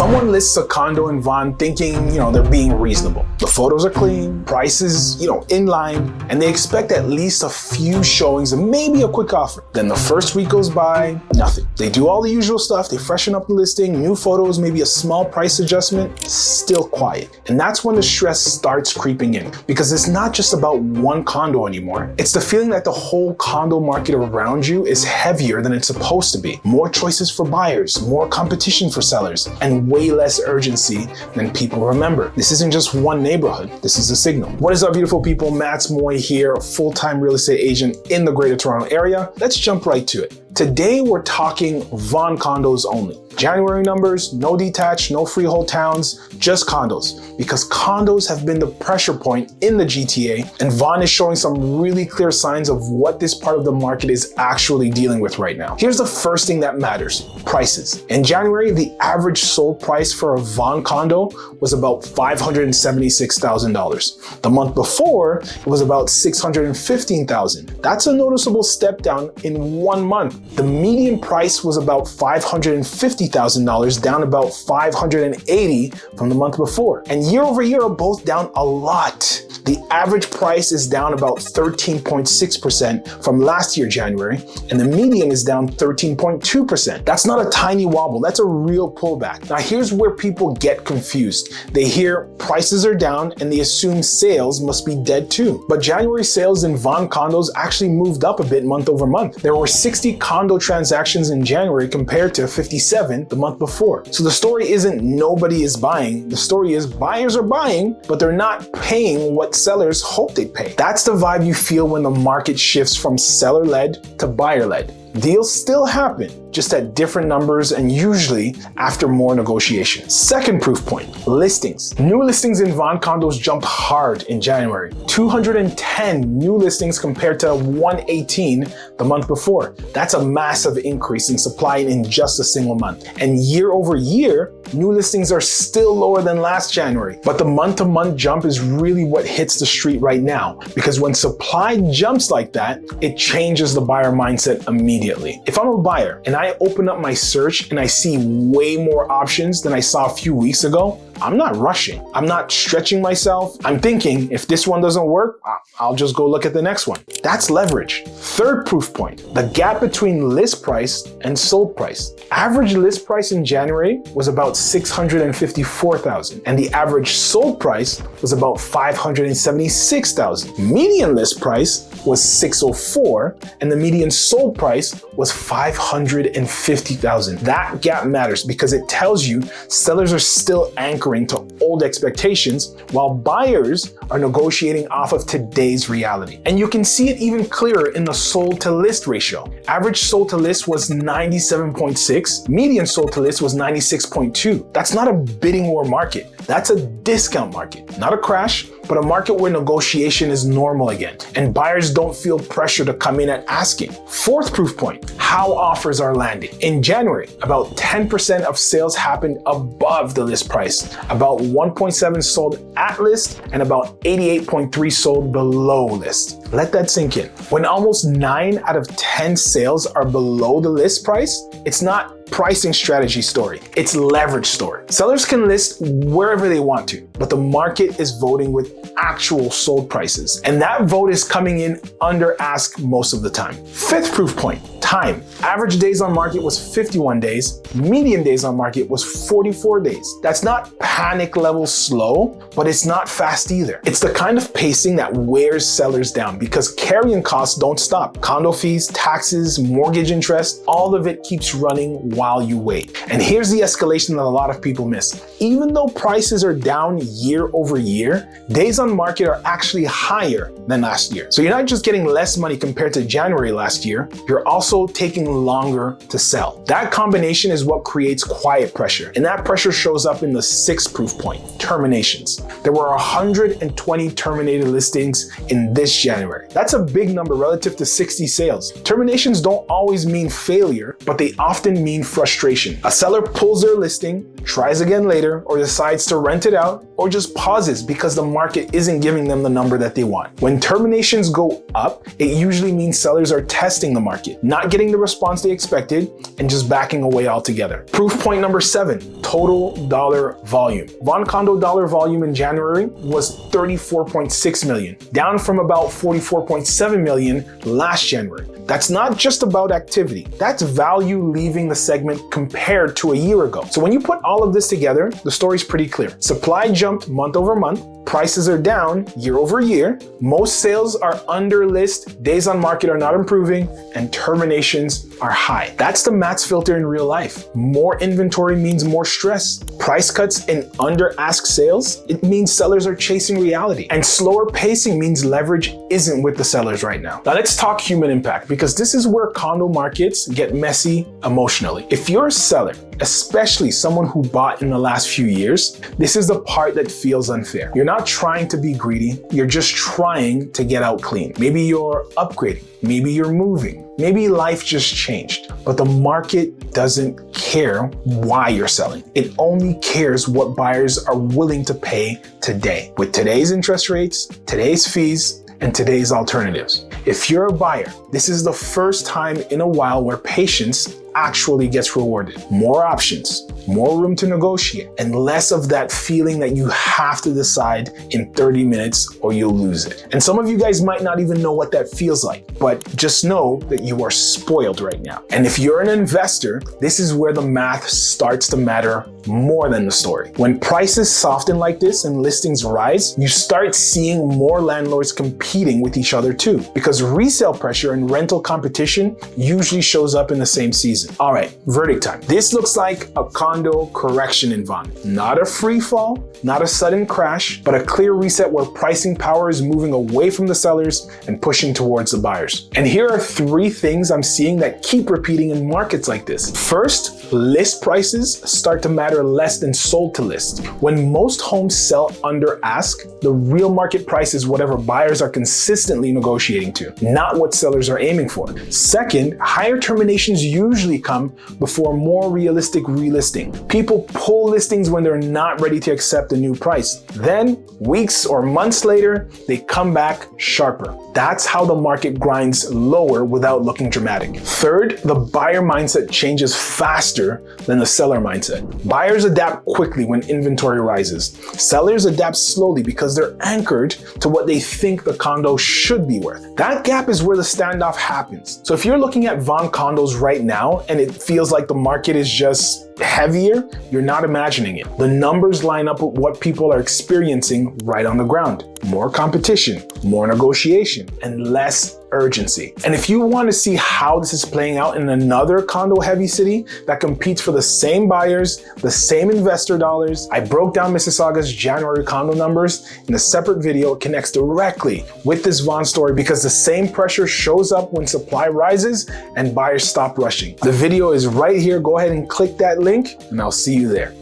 Someone lists a condo in Vaughan thinking, they're being reasonable. The photos are clean, prices, in line, and they expect at least a few showings and maybe a quick offer. Then the first week goes by, nothing. They do all the usual stuff, they freshen up the listing, new photos, maybe a small price adjustment, still quiet. And that's when the stress starts creeping in, because it's not just about one condo anymore. It's the feeling that the whole condo market around you is heavier than it's supposed to be. More choices for buyers, more competition for sellers, and way less urgency than people remember. This isn't just one neighborhood, this is a signal. What is up, beautiful people? Matt Moy here, a full-time real estate agent in the Greater Toronto area. Let's jump right to it. Today, we're talking Vaughan Condos only. January numbers, no detached, no freehold towns, just condos. Because condos have been the pressure point in the GTA, and Vaughan is showing some really clear signs of what this part of the market is actually dealing with right now. Here's the first thing that matters: prices. In January, the average sold price for a Vaughan condo was about $576,000. The month before, it was about $615,000. That's a noticeable step down in 1 month. The median price was about $550,000, down about $580,000 from the month before. And year over year are both down a lot. The average price is down about 13.6% from last year, January, and the median is down 13.2%. That's not a tiny wobble, that's a real pullback. Now here's where people get confused. They hear prices are down and they assume sales must be dead too. But January sales in Vaughan Condos actually moved up a bit month over month. There were 60 condo transactions in January compared to 57 the month before. So the story isn't nobody is buying, the story is buyers are buying, but they're not paying what sellers hope they'd pay. That's the vibe you feel when the market shifts from seller-led to buyer-led. Deals still happen, just at different numbers and usually after more negotiation. Second proof point, listings. New listings in Vaughan Condos jumped hard in January. 210 new listings compared to 118 the month before. That's a massive increase in supply in just a single month. And year over year, new listings are still lower than last January. But the month-to-month jump is really what hits the street right now, because when supply jumps like that, it changes the buyer mindset immediately. If I'm a buyer and I open up my search and I see way more options than I saw a few weeks ago, I'm not rushing. I'm not stretching myself. I'm thinking, if this one doesn't work, I'll just go look at the next one. That's leverage. Third proof point, the gap between list price and sold price. Average list price in January was about $654,000, and the average sold price was about $576,000. Median list price was $604,000, and the median sold price was $550,000. That gap matters because it tells you sellers are still anchoring to old expectations while buyers are negotiating off of today's reality. And you can see it even clearer in the sold to list ratio. Average sold to list was 97.6, median sold to list was 96.2. That's not a bidding war market. That's a discount market, not a crash, but a market where negotiation is normal again, and buyers don't feel pressure to come in at asking. Fourth proof point, how offers are landing. In January, about 10% of sales happened above the list price, about 1.7 sold at list, and about 88.3 sold below list. Let that sink in. When almost 9 out of 10 sales are below the list price, it's not pricing strategy story, it's leverage story. Sellers can list wherever they want to, but the market is voting with actual sold prices, and that vote is coming in under ask most of the time. Fifth proof point, time. Average days on market was 51 days, median days on market was 44 days. That's not panic level slow, but it's not fast either. It's the kind of pacing that wears sellers down because carrying costs don't stop. Condo fees, taxes, mortgage interest, all of it keeps running while you wait. And here's the escalation that a lot of people miss. Even though prices are down year over year, days on market are actually higher than last year. So you're not just getting less money compared to January last year, you're also taking longer to sell. That combination is what creates quiet pressure, and that pressure shows up in the sixth proof point, terminations. There were 120 terminated listings in this January. That's a big number relative to 60 sales. Terminations don't always mean failure, but they often mean frustration. A seller pulls their listing, tries again later, or decides to rent it out, or just pauses because the market isn't giving them the number that they want. When terminations go up, it usually means sellers are testing the market, not not getting the response they expected, and just backing away altogether. Proof point number 7, total dollar volume. Vaughan Condo dollar volume in January was 34.6 million, down from about 44.7 million last January. That's not just about activity. That's value leaving the segment compared to a year ago. So when you put all of this together, the story's pretty clear. Supply jumped month over month. Prices are down year over year. Most sales are under list. Days on market are not improving, and terminations are high. That's the maths filter in real life. More inventory means more stress. Price cuts and under ask sales, it means sellers are chasing reality. And slower pacing means leverage isn't with the sellers right now. Now let's talk human impact, because this is where condo markets get messy emotionally. If you're a seller, especially someone who bought in the last few years, this is the part that feels unfair. You're not trying to be greedy, you're just trying to get out clean. Maybe you're upgrading, maybe you're moving, maybe life just changed, but the market doesn't care why you're selling. It only cares what buyers are willing to pay today. With today's interest rates, today's fees, and today's alternatives. If you're a buyer, this is the first time in a while where patience actually gets rewarded. More options, more room to negotiate, and less of that feeling that you have to decide in 30 minutes or you'll lose it. And some of you guys might not even know what that feels like, but just know that you are spoiled right now. And if you're an investor, this is where the math starts to matter more than the story. When prices soften like this and listings rise, you start seeing more landlords competing with each other too, because resale pressure and rental competition usually shows up in the same season. All right, verdict time. This looks like a condo correction in Vaughan. Not a free fall, not a sudden crash, but a clear reset where pricing power is moving away from the sellers and pushing towards the buyers. And here are 3 things I'm seeing that keep repeating in markets like this. First, list prices start to matter less than sold to list. When most homes sell under ask, the real market price is whatever buyers are consistently negotiating to, not what sellers are aiming for. Second, higher terminations usually come before more realistic relisting. People pull listings when they're not ready to accept a new price. Then, weeks or months later, they come back sharper. That's how the market grinds lower without looking dramatic. Third, the buyer mindset changes faster than the seller mindset. Buyers adapt quickly when inventory rises. Sellers adapt slowly because they're anchored to what they think the condo should be worth. That gap is where the standoff happens. So if you're looking at Vaughan Condos right now and it feels like the market is just heavier, you're not imagining it. The numbers line up with what people are experiencing right on the ground. More competition, more negotiation, and less urgency. And if you want to see how this is playing out in another condo heavy city that competes for the same buyers, the same investor dollars, I broke down Mississauga's January condo numbers in a separate video. It connects directly with this Vaughan story because the same pressure shows up when supply rises and buyers stop rushing. The video is right here. Go ahead and click that link and I'll see you there.